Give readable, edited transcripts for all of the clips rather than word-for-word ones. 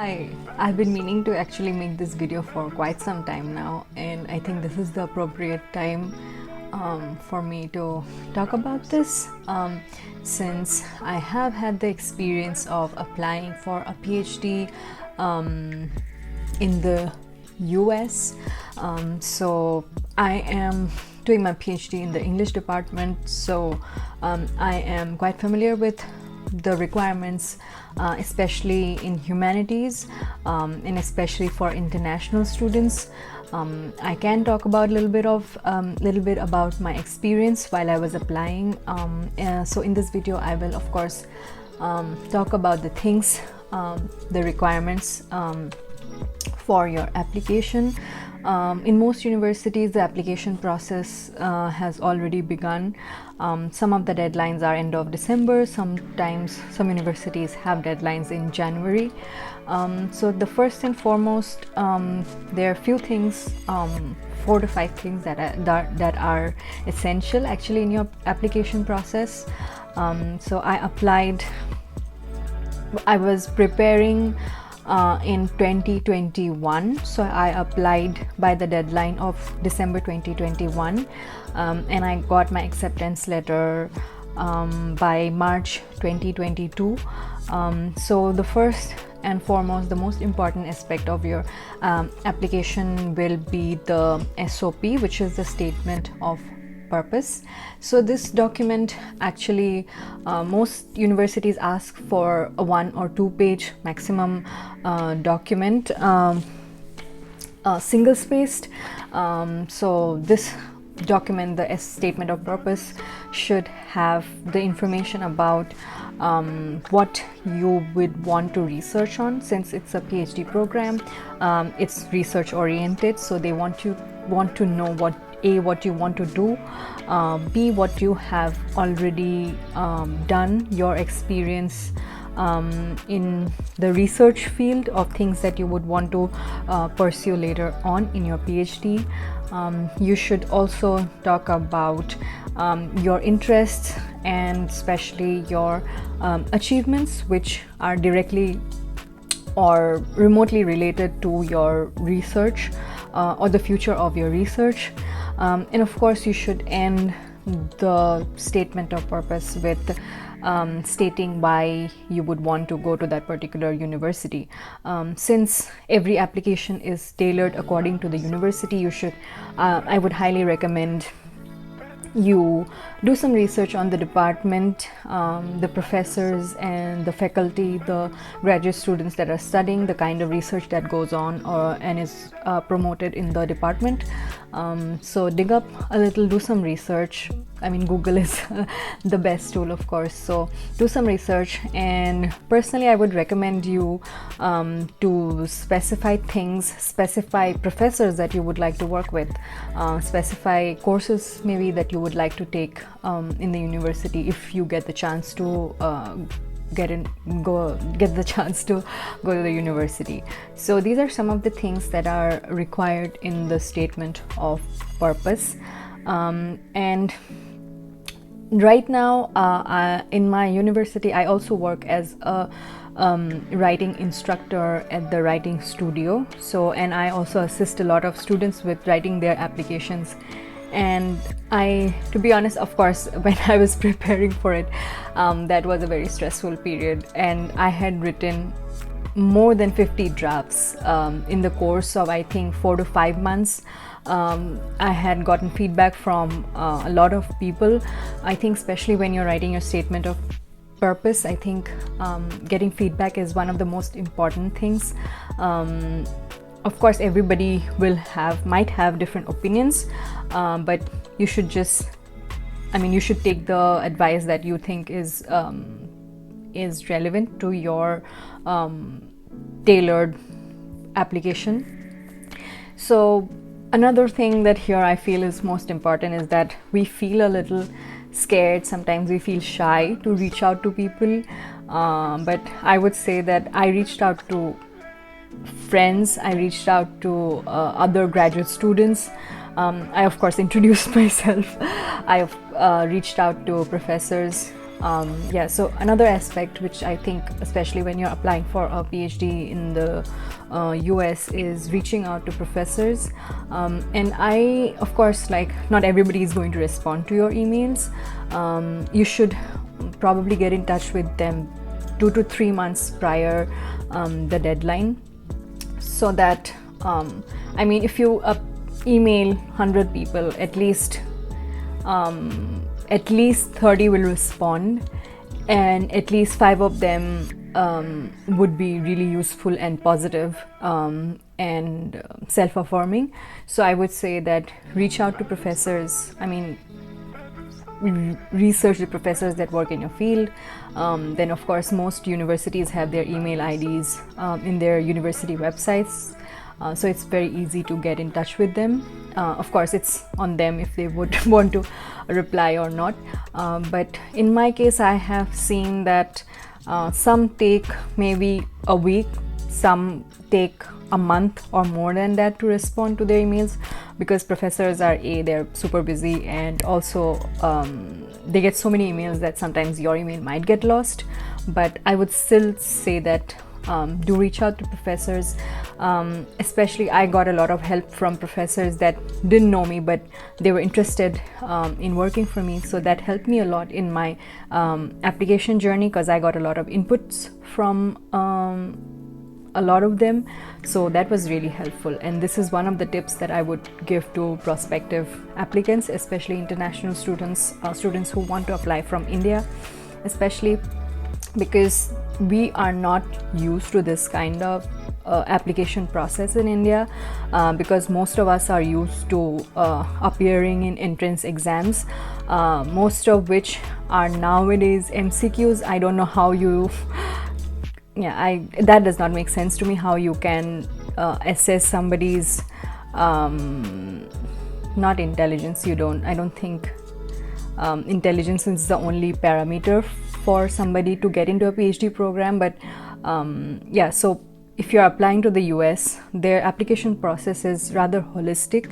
I've been meaning to actually make this video for quite some time now, and I think this is the appropriate time for me to talk about this, since I have had the experience of applying for a PhD in the US. So I am doing my PhD in the English department, so I am quite familiar with the requirements, especially in humanities, and especially for international students. I can talk about a little bit about my experience while I was applying. So in this video, I will of course talk about the things, the requirements for your application. In most universities, the application process has already begun. Some of the deadlines are end of December. Sometimes some universities have deadlines in January. So the first and foremost, there are a few things, 4 to 5 things that are essential actually in your application process. So I was preparing in 2021, so I applied by the deadline of December 2021, and I got my acceptance letter by March 2022. So the first and foremost, the most important aspect of your application will be the SOP, which is the statement of purpose. So this document, actually most universities ask for a 1 or 2 page maximum document, single spaced. So this document, the statement of purpose, should have the information about what you would want to research on. Since it's a PhD program, it's research oriented, so they want to know what you want to do, B, what you have already done, your experience in the research field of things that you would want to pursue later on in your PhD. You should also talk about your interests and especially your achievements, which are directly or remotely related to your research or the future of your research. And of course, you should end the statement of purpose with stating why you would want to go to that particular university. Since every application is tailored according to the university, I would highly recommend you do some research on the department, the professors and the faculty, the graduate students that are studying, the kind of research that goes on and is promoted in the department. So dig up a little, do some research. I mean, Google is the best tool, of course. So do some research, and personally I would recommend you to specify professors that you would like to work with, specify courses maybe that you would like to take in the university if you get the chance to get the chance to go to the university. So these are some of the things that are required in the statement of purpose. And right now in my university, I also work as a writing instructor at the writing studio. So, and I also assist a lot of students with writing their applications. And to be honest, of course, when I was preparing for it, that was a very stressful period, and I had written more than 50 drafts in the course of, I think, 4 to 5 months. I had gotten feedback from a lot of people. I think especially when you're writing your statement of purpose, I think getting feedback is one of the most important things. Of course, everybody might have different opinions, but you should you should take the advice that you think is relevant to your tailored application. So another thing that here I feel is most important is that we feel a little scared. Sometimes we feel shy to reach out to people, but I would say that I reached out to friends, I reached out to other graduate students. I of course introduced myself. I have reached out to professors Yeah, so another aspect which I think, especially when you're applying for a PhD in the US, is reaching out to professors. And I, of course, like, not everybody is going to respond to your emails. You should probably get in touch with them 2 to 3 months prior the deadline, so that I mean, if you email 100 people, at least 30 will respond, and at least 5 of them would be really useful and positive, and self-affirming. So I would say that reach out to professors. I mean, research the professors that work in your field. Then of course most universities have their email IDs in their university websites, so it's very easy to get in touch with them. Of course it's on them if they would want to reply or not, but in my case I have seen that some take maybe a week, some take a month or more than that to respond to their emails, because professors are they're super busy, and also they get so many emails that sometimes your email might get lost. But I would still say that do reach out to professors. Especially I got a lot of help from professors that didn't know me, but they were interested in working for me, so that helped me a lot in my application journey, because I got a lot of inputs from a lot of them, so that was really helpful. And this is one of the tips that I would give to prospective applicants, especially international students, students who want to apply from India, especially because we are not used to this kind of application process in India, because most of us are used to appearing in entrance exams, most of which are nowadays MCQs. I don't know how you that does not make sense to me, how you can assess somebody's not intelligence. I don't think intelligence is the only parameter for somebody to get into a PhD program, but yeah, so if you're applying to the US, their application process is rather holistic.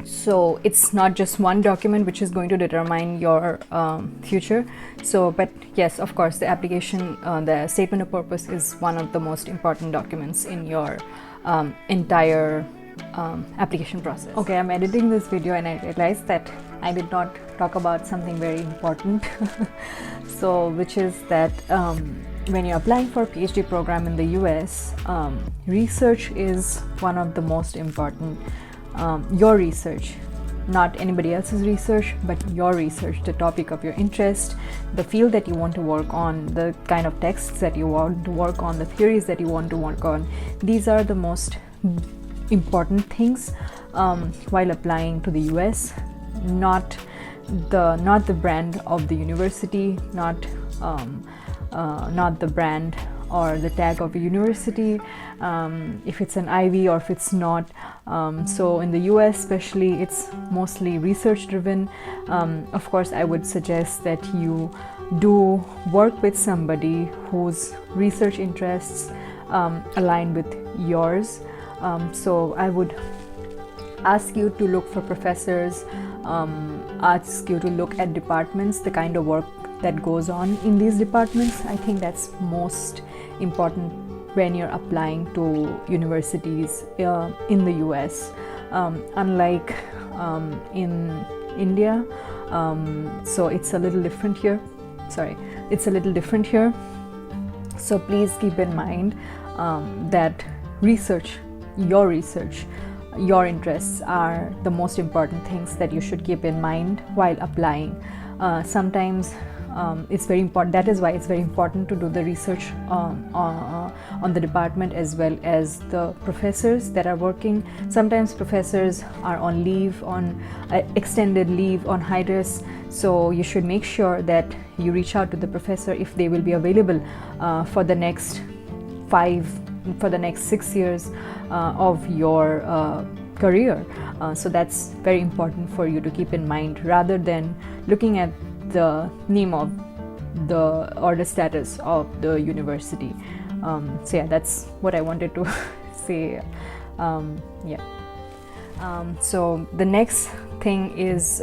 So it's not just one document which is going to determine your future. So, but yes, of course, the application, the statement of purpose is one of the most important documents in your entire application process. Okay, I'm editing this video and I realized that I did not talk about something very important. So, which is that when you're applying for a PhD program in the US, research is one of the most important. Your research, not anybody else's research, but your research, the topic of your interest, the field that you want to work on, the kind of texts that you want to work on, the theories that you want to work on. These are the most important things while applying to the US. Not the brand of the university, not the brand or the tag of a university, if it's an Ivy or if it's not. So in the US especially, it's mostly research driven. Of course, I would suggest that you do work with somebody whose research interests align with yours. So I would ask you to look for professors, ask you to look at departments, the kind of work that goes on in these departments. I think that's most important when you're applying to universities in the US. Unlike in India, so it's a little different here. So please keep in mind that your interests are the most important things that you should keep in mind while applying. Sometimes it's very important. That is why it's very important to do the research on the department as well as the professors that are working. Sometimes professors are on leave, on extended leave, on hiatus. So you should make sure that you reach out to the professor if they will be available for the next 6 years of your career. So that's very important for you to keep in mind, rather than looking at the name of the status of the university. So yeah, that's what I wanted to say. So the next thing is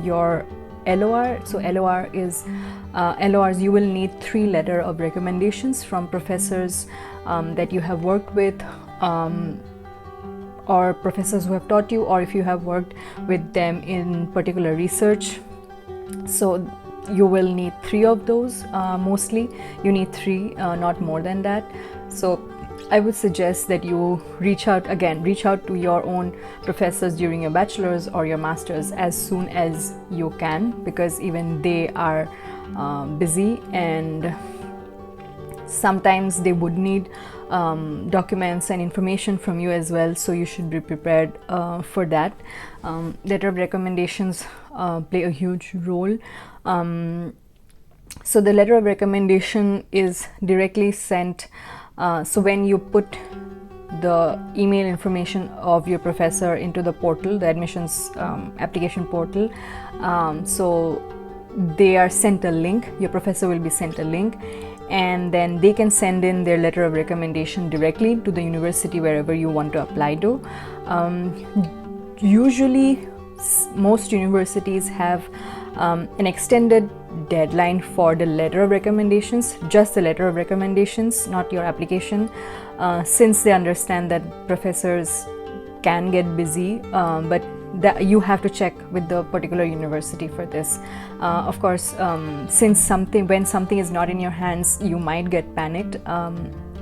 your LOR. So LORs, you will need 3 letter of recommendations from professors that you have worked with, or professors who have taught you, or if you have worked with them in particular research. So you will need 3 of those. Mostly you need 3, not more than that. So I would suggest that you reach out to your own professors during your bachelor's or your master's as soon as you can, because even they are busy, and sometimes they would need documents and information from you as well, so you should be prepared for that. Letter of recommendations play a huge role. So the letter of recommendation is directly sent. So when you put the email information of your professor into the portal, the admissions application portal, so they are sent a link, your professor will be sent a link, and then they can send in their letter of recommendation directly to the university wherever you want to apply to. Usually most universities have an extended deadline for the letter of recommendations, just the letter of recommendations, not your application, since they understand that professors can get busy, but that you have to check with the particular university for this. Of course, since when something is not in your hands, you might get panicked.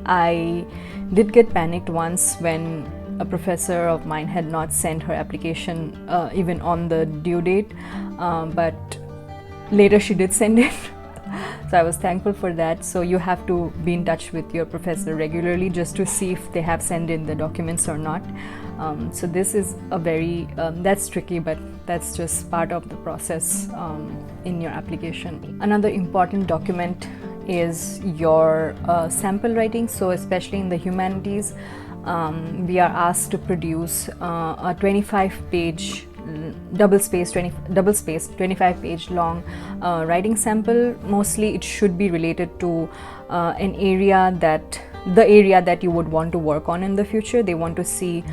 I did get panicked once when a professor of mine had not sent her application even on the due date, but later she did send it. So I was thankful for that. So you have to be in touch with your professor regularly just to see if they have sent in the documents or not. So this is a very that's tricky, but that's just part of the process in your application. Another important document is your sample writing. So especially in the humanities, we are asked to produce a 25-page double space 25 page long writing sample. Mostly it should be related to the area that you would want to work on in the future. They want to see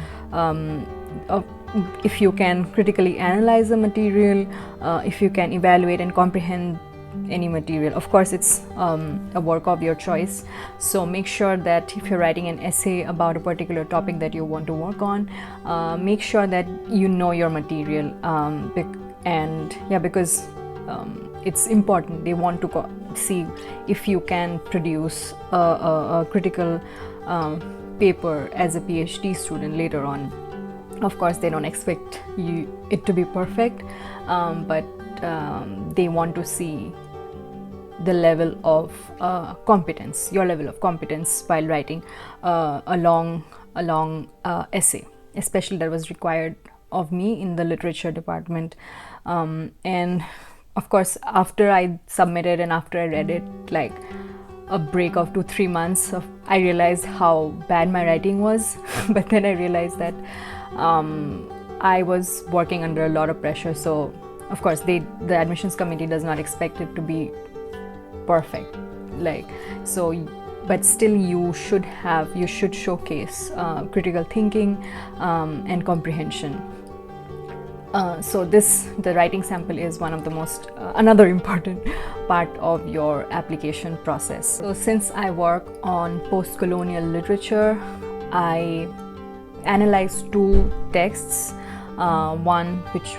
if you can critically analyze the material, if you can evaluate and comprehend any material. Of course, it's a work of your choice, so make sure that if you're writing an essay about a particular topic that you want to work on, make sure that you know your material, because it's important. They want to see if you can produce a critical paper as a PhD student later on. Of course, they don't expect it to be perfect, but they want to see the level of competence, your level of competence while writing a long essay, especially that was required of me in the literature department. And of course, after I submitted and after I read it, like a break of 2-3 months, I realized how bad my writing was. But then I realized that I was working under a lot of pressure. So of course, the admissions committee does not expect it to be perfect, but still you should showcase critical thinking and comprehension. So the writing sample is one of the most another important part of your application process. So since I work on post-colonial literature, I analyzed 2 texts, one which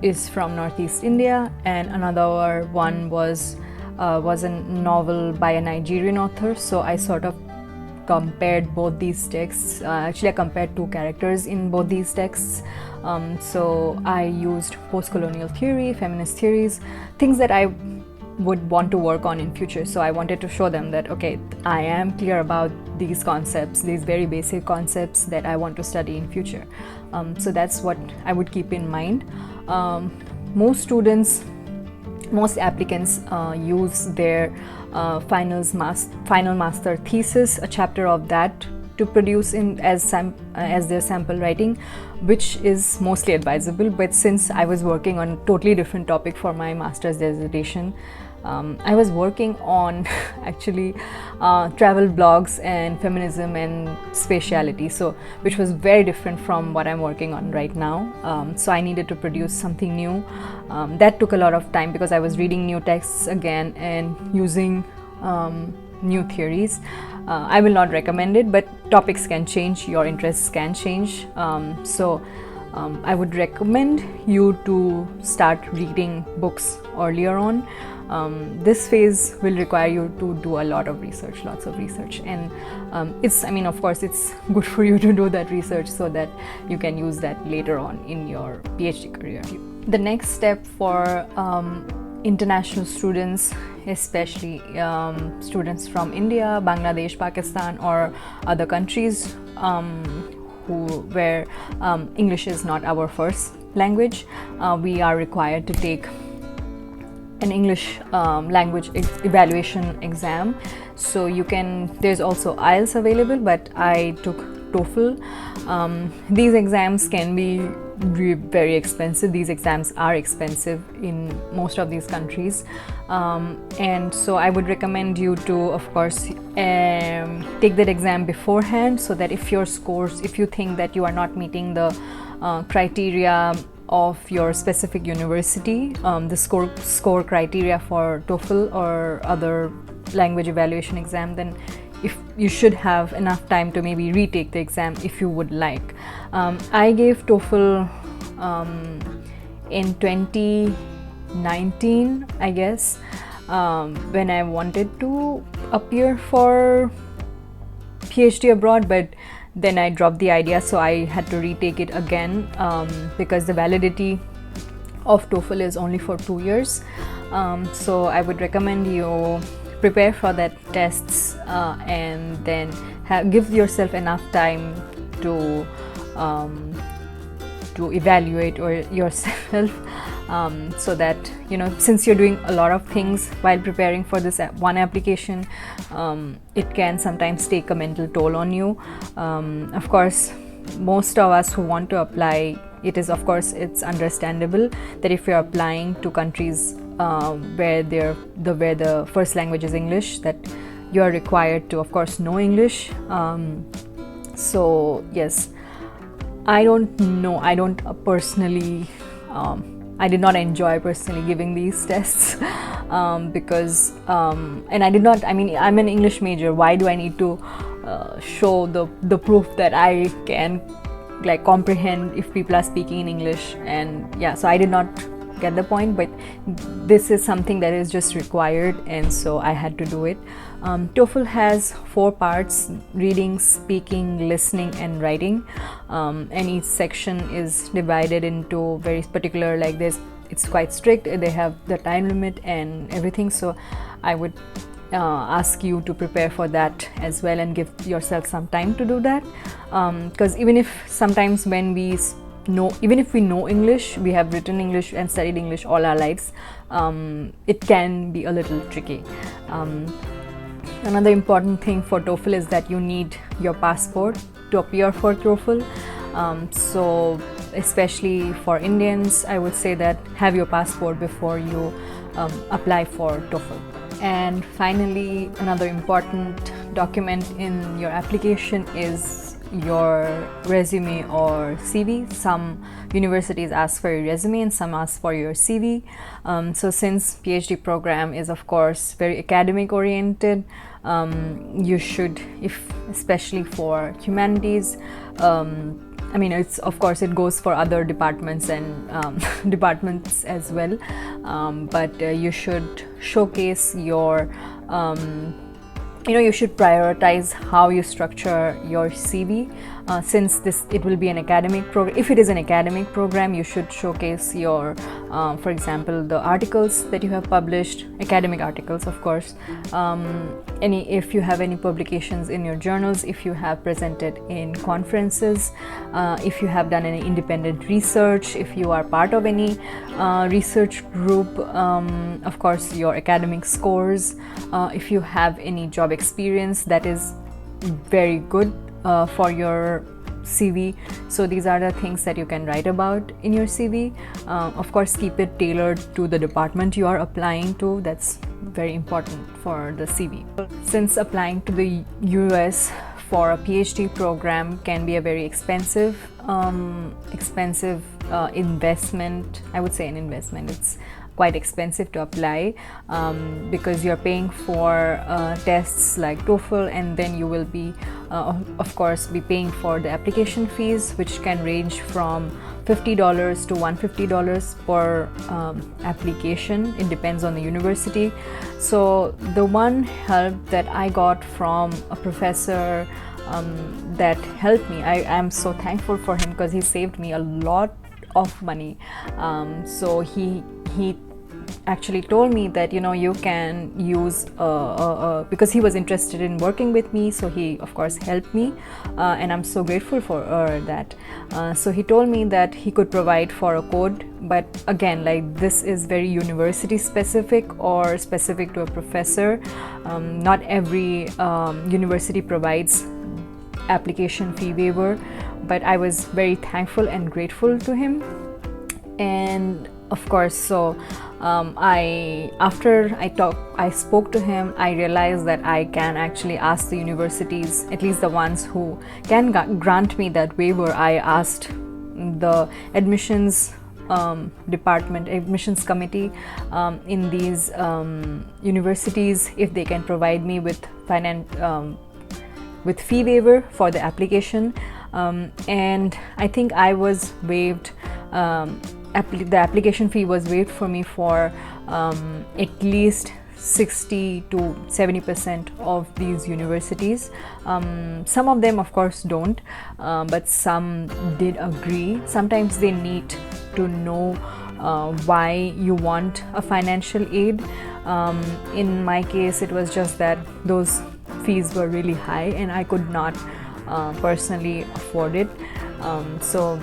is from Northeast India, and another one was a novel by a Nigerian author. So I sort of compared both these texts. Actually, I compared 2 characters in both these texts. So I used post-colonial theory, feminist theories, things that I would want to work on in future. So I wanted to show them that, okay, I am clear about these concepts, these very basic concepts that I want to study in future. So that's what I would keep in mind. Most applicants use their final master thesis, a chapter of that, to produce as their sample writing, which is mostly advisable. But since I was working on a totally different topic for my master's dissertation, I was working on actually travel blogs and feminism and spatiality, so which was very different from what I'm working on right now. So I needed to produce something new. That took a lot of time because I was reading new texts again and using new theories. I will not recommend it, but topics can change, your interests can change. I would recommend you to start reading books earlier on. This phase will require you to do a lot of research, lots of research, and of course it's good for you to do that research so that you can use that later on in your PhD career. The next step for international students, especially students from India, Bangladesh, Pakistan, or other countries where English is not our first language, we are required to take an English language evaluation exam. So there's also IELTS available, but I took TOEFL. These exams can be very expensive. These exams are expensive in most of these countries, and so I would recommend you to, of course, take that exam beforehand, so that if you think that you are not meeting the criteria of your specific university, the score criteria for TOEFL or other language evaluation exam, then if you should have enough time to maybe retake the exam if you would like. I gave TOEFL in 2019, I guess, when I wanted to appear for PhD abroad, but then I dropped the idea, so I had to retake it again because the validity of TOEFL is only for 2 years. So I would recommend you prepare for that tests and then give yourself enough time to evaluate yourself, so that since you're doing a lot of things while preparing for this one application, it can sometimes take a mental toll on you. Of course, most of us who want to apply, it's understandable that if you're applying to countries where the first language is English, that you are required to, of course, know English. So yes, I did not enjoy personally giving these tests because and I'm an English major. Why do I need to show the proof that I can comprehend if people are speaking in English? And yeah, so I did not get the point, but this is something that is just required, and so I had to do it. TOEFL has 4 parts: reading, speaking, listening, and writing, and each section is divided into very particular, it's quite strict. They have the time limit and everything, so I would ask you to prepare for that as well and give yourself some time to do that, because even if we know English, we have written English and studied English all our lives, it can be a little tricky. Another important thing for TOEFL is that you need your passport to appear for TOEFL. So especially for Indians, I would say that have your passport before you apply for TOEFL. And finally, another important document in your application is your resume or CV. Some universities ask for your resume and some ask for your CV. So since PhD program is, of course, very academic oriented, you should, especially for humanities, it goes for other departments and departments as well, but you should showcase your you should prioritize how you structure your CV, since it will be an academic program. If it is an academic program, you should showcase your, for example, the articles that you have published, academic articles, of course, if you have any publications in your journals, if you have presented in conferences, if you have done any independent research, if you are part of any research group, of course, your academic scores, if you have any job experience, that is very good for your CV. So these are the things that you can write about in your CV. Of course, keep it tailored to the department you are applying to. That's very important for the CV. Since applying to the US for a PhD program can be a very expensive investment, I would say an investment. It's quite expensive to apply because you're paying for tests like TOEFL, and then you will be of course be paying for the application fees, which can range from $50 to $150 per application. It depends on the university. So the one help that I got from a professor that helped me, I am so thankful for him because he saved me a lot of money. So he actually told me that, you know, you can use because he was interested in working with me, so he of course helped me, and I'm so grateful for that. So he told me that he could provide for a code, but again, like, this is very university specific or specific to a professor. Not every university provides application fee waiver, but I was very thankful and grateful to him. And of course, so after I spoke to him, I realized that I can actually ask the universities, at least the ones who can grant me that waiver. I asked the admissions department, admissions committee in these universities if they can provide me with fee waiver for the application, and I think I was waived. The application fee was waived for me for at least 60 to 70% of these universities. Some of them of course don't, but some did agree. Sometimes they need to know why you want a financial aid. In my case, it was just that those fees were really high and I could not personally afford it. So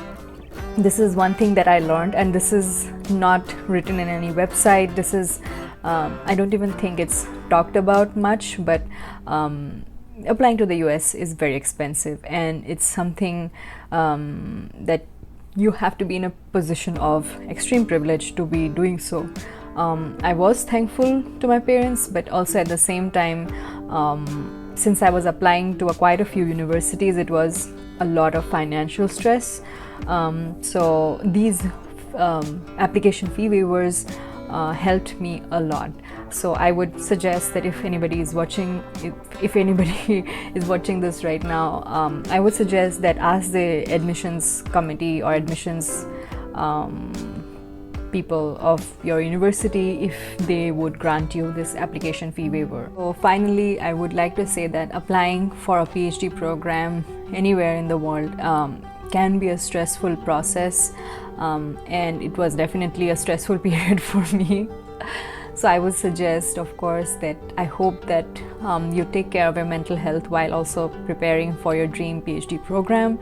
this is one thing that I learned, and this is not written in any website. This is I don't even think it's talked about much, but applying to the US is very expensive, and it's something that you have to be in a position of extreme privilege to be doing so. I was thankful to my parents, but also at the same time, since I was applying to quite a few universities, it was a lot of financial stress. So these application fee waivers helped me a lot. So I would suggest that if anybody is watching, if anybody is watching this right now, I would suggest that ask the admissions committee or admissions people of your university if they would grant you this application fee waiver. So finally, I would like to say that applying for a PhD program anywhere in the world can be a stressful process, and it was definitely a stressful period for me. So I would suggest, of course, that I hope that you take care of your mental health while also preparing for your dream PhD program,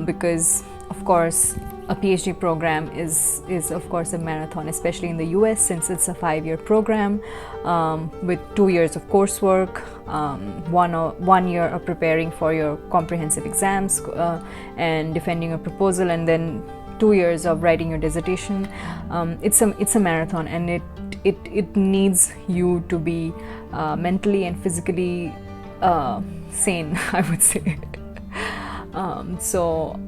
because of course a PhD program is of course a marathon, especially in the US, since it's a 5-year program with 2 years of coursework, 1 year of preparing for your comprehensive exams and defending a proposal, and then 2 years of writing your dissertation. It's a marathon, and it needs you to be mentally and physically sane, I would say. So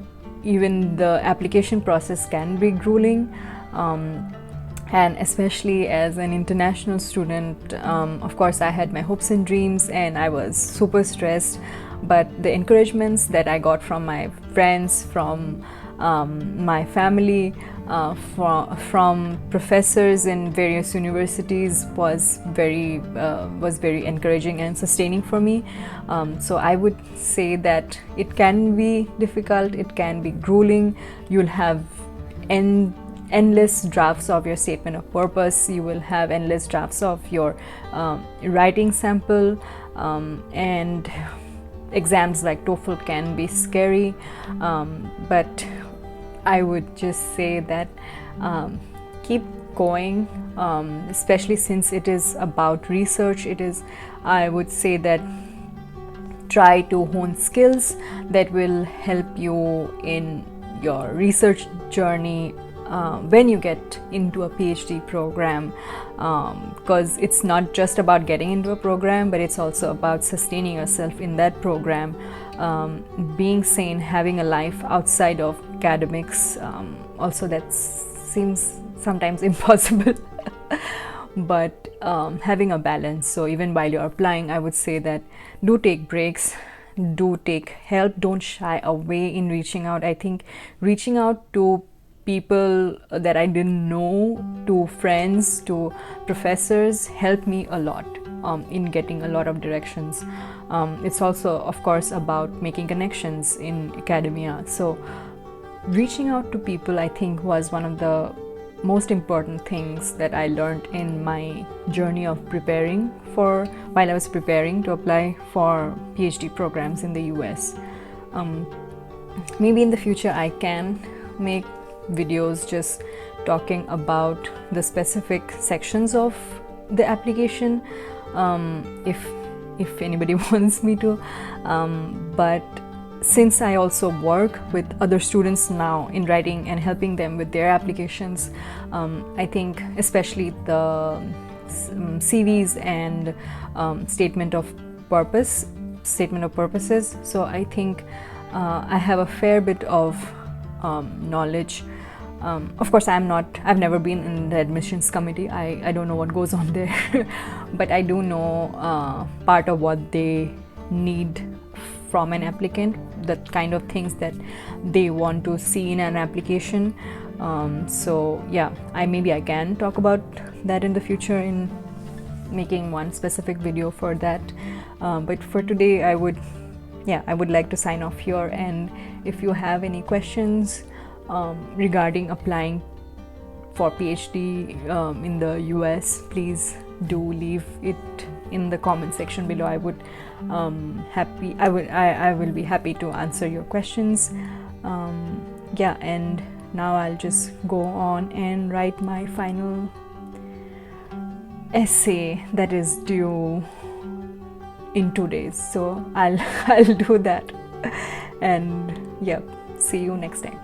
even the application process can be grueling, and especially as an international student, of course I had my hopes and dreams and I was super stressed, but the encouragements that I got from my friends, from my family, from professors in various universities was very encouraging and sustaining for me. So I would say that it can be difficult, it can be grueling. You'll have endless drafts of your statement of purpose, you will have endless drafts of your writing sample, and exams like TOEFL can be scary, but I would just say that keep going, especially since it is about research. I would say that try to hone skills that will help you in your research journey when you get into a PhD program, because it's not just about getting into a program, but it's also about sustaining yourself in that program, being sane, having a life outside of academics. Also, that seems sometimes impossible. But having a balance. So even while you're applying, I would say that do take breaks, do take help, don't shy away in reaching out. I think reaching out to people that I didn't know, to friends, to professors, helped me a lot in getting a lot of directions. It's also, of course, about making connections in academia. So reaching out to people, I think, was one of the most important things that I learned in my journey of preparing for, while I was preparing to apply for PhD programs in the US. Maybe in the future I can make videos just talking about the specific sections of the application, if anybody wants me to, but since I also work with other students now in writing and helping them with their applications, I think especially the CVs and statement of purposes. So I think I have a fair bit of knowledge. Of course, I've never been in the admissions committee. I don't know what goes on there, but I do know part of what they need from an applicant, the kind of things that they want to see in an application. So yeah, maybe I can talk about that in the future in making one specific video for that. But for today, I would like to sign off here. And if you have any questions regarding applying for PhD in the US, please do leave it in the comment section below. I will be happy to answer your questions. And now I'll just go on and write my final essay that is due in 2 days. So I'll do that. And yeah, see you next time.